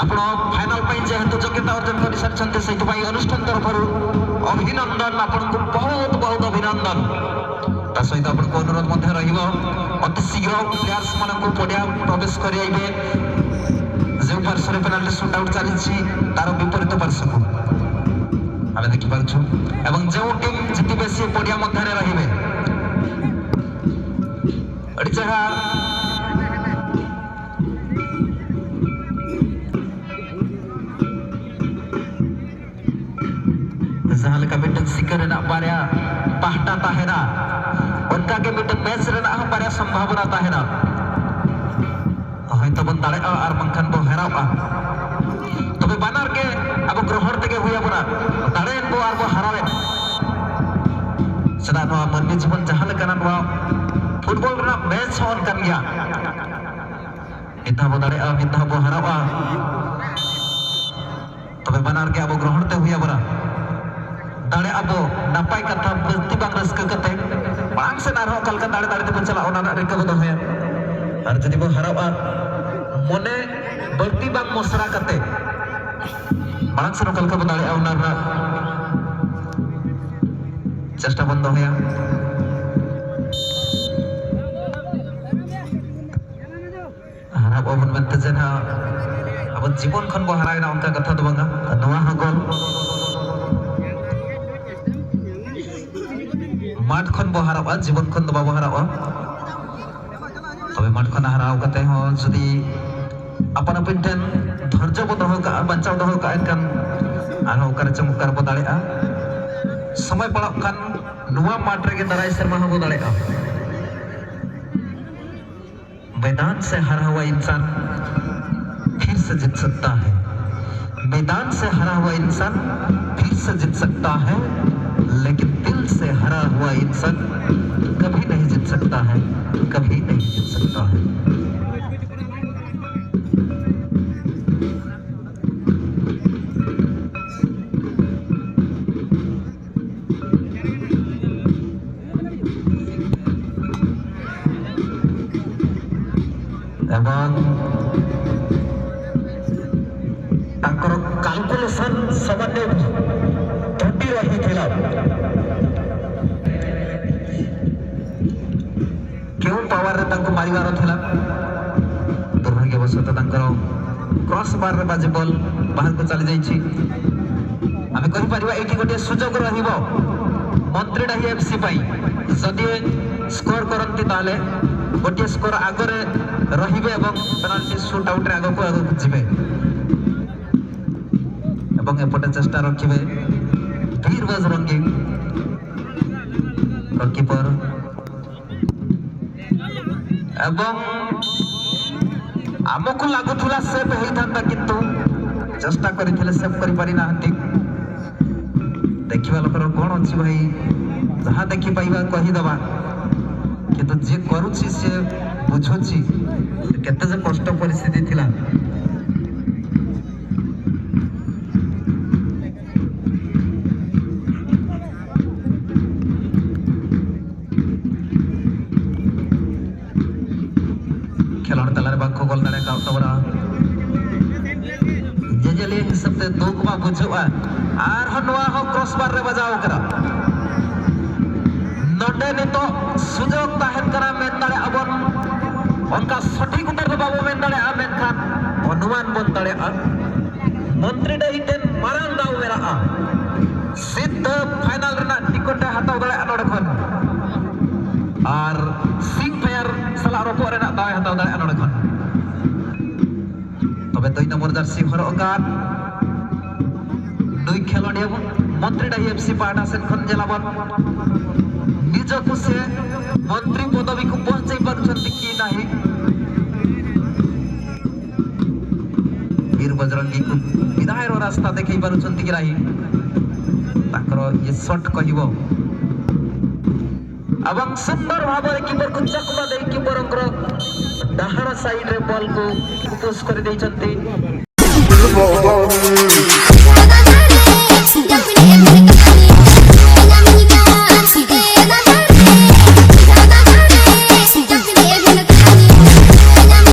ଆପଣ ଫାଇନାଲ ପାଇଁ ଯେହେତୁ ଯୋଗ୍ୟତା ଅର୍ଜନ କରିସାରିଛନ୍ତି ସେଇଥିପାଇଁ ଅନୁଷ୍ଠାନ ତରଫରୁ ଅଭିନନ୍ଦନ, ଆପଣଙ୍କୁ ବହୁତ ବହୁତ ଅଭିନନ୍ଦନ। ତା ସହିତ ଆପଣଙ୍କୁ ଅନୁରୋଧ ମଧ୍ୟ ରହିବ ଅତି ଶୀଘ୍ର ପ୍ଲେୟାର୍ସ ମାନଙ୍କୁ ପଡ଼ିଆ ପ୍ରବେଶ କରାଇବେ। ଯେଉଁ ପାର୍ଶ୍ୱରେ ପେନାଲ୍ଟି ସୁଟ୍ ଆଉଟ୍ ଚାଲିଛି ତାର ବିପରୀତ ପାର୍ଶ୍ୱକୁ ଆମେ ଦେଖିପାରୁଛୁ ଏବଂ ଯେଉଁ ଟିମ୍ ଜିତିବେ ସେ ପଡ଼ିଆ ମଧ୍ୟରେ ରହିବେ। ଯାହା जहाँ लेका मिटन सिकर रेना बारिया पाहटा ताहेना उनका के मिटन मैच रेना हम बारिया संभावना ताहेना हयतो बन दाड़े और बंखान बो हराबा तबे बानार के अब ग्रहण तेगे हुया बना दाड़े बो और बो हरावे सदा नवा मननी जीवन जहाँ लेका नवा फुटबॉल रेना मैच होन कर गया इतना बो दाड़े इतना बो हराबा तबे बानार के अब ग्रहण ते हुया बना दाड़े अब नापाय कथा बस्ती बांग रस्क कते बांग से नार कल का दाड़े दाड़े ते चला ओना रिका बदो है और जदि बो हराबा मने बस्ती बांग मसरा कते बांग से कल का दाड़े ओना चेष्टा बंद है हराबा मन बनते जना अब जीवन खन बो हरायना उनका कथा दो बांगा नवा हा गोल माठ खन बो हराबा जीवन खन दो बाबो हराबा तबे माठ खन हराव कते हो जदि अपन अपन ठन धैर्य बो दोहो का बचाव दोहो का एनकन आरो कर चमकार बो दाड़ेआ समय पड़क कान नुवा माठ रे के दराय शर्मा हो दाड़ेआ मैदान से हारा हुआ इंसान फिर से जीत सकता है। मैदान से हारा हुआ इंसान फिर से जीत सकता है, लेकिन दिल से हरा हुआ इंसान कभी नहीं जीत सकता है, कभी नहीं जीत सकता है। एवं ताकर कैलकुलेशन सबने त्रुटि रही थिला क्यों पावर रे तांको मारिवार थिला दुर्भाग्यवशत तांकर क्रॉस बार रे बाजे बॉल बाहर को चली जाई छी। आमे कहि परिबा एठी गोटे सुजोग रहिबो मंत्री डाही एफसी पाई जदि स्कोर करंती ताले गोटे स्कोर आगरे रहिबे एवं पेनाल्टी शूट आउट रे आगो को जिबे एवं एपटे चेष्टा रखिबे वीर बजरंगी गोलकीपर एवं आमको लागुला सेफ होता किंतु चेष्टा करथिले सेफ करि पारि नाहंती। देखिबा लोकर कोन अछि भाई जहा देखि पाइबा कहि दबा किंतु जे करूछि से बुझुछि केते जे कष्ट परिस्थिति थिला। खेलण तलारे बाको गोल दाड़े का तबरा जे जले हिसाब से दो को बुझुआ आर हनवा हो क्रॉस बार रे बजाव करा नडे ने तो सुजोग ताहन करा में दाड़े अबन उनका सटीक उत्तर बाबू में दाड़े आ में खान अनुमान बन दाड़े आ मंत्री डे हिटेन मारांग दाव मेरा आ सिद्ध फाइनल रना टिकट हटाव दाड़े नोडे खन और सिंह फेयर सला रोपो रेना दाय हटाव दाड़े नोडे खन तबे 2 नंबर जर्सी हरगा दुई खेलोडिया मंत्री डे एफसी पाटा से खन जलाबन निजको से मंत्री पदवी को पहुंचे पारुछंती कि नाही वीर बजरंगी को विदाय रो रास्ता देखै पारुछंती कि नाही ताकर ये शॉट कहिबो एवं सुंदर भाବରେ कीपर को चकमा दे कीपरंकर डाहाण साइड रे बॉल को पुश कर दैछंती।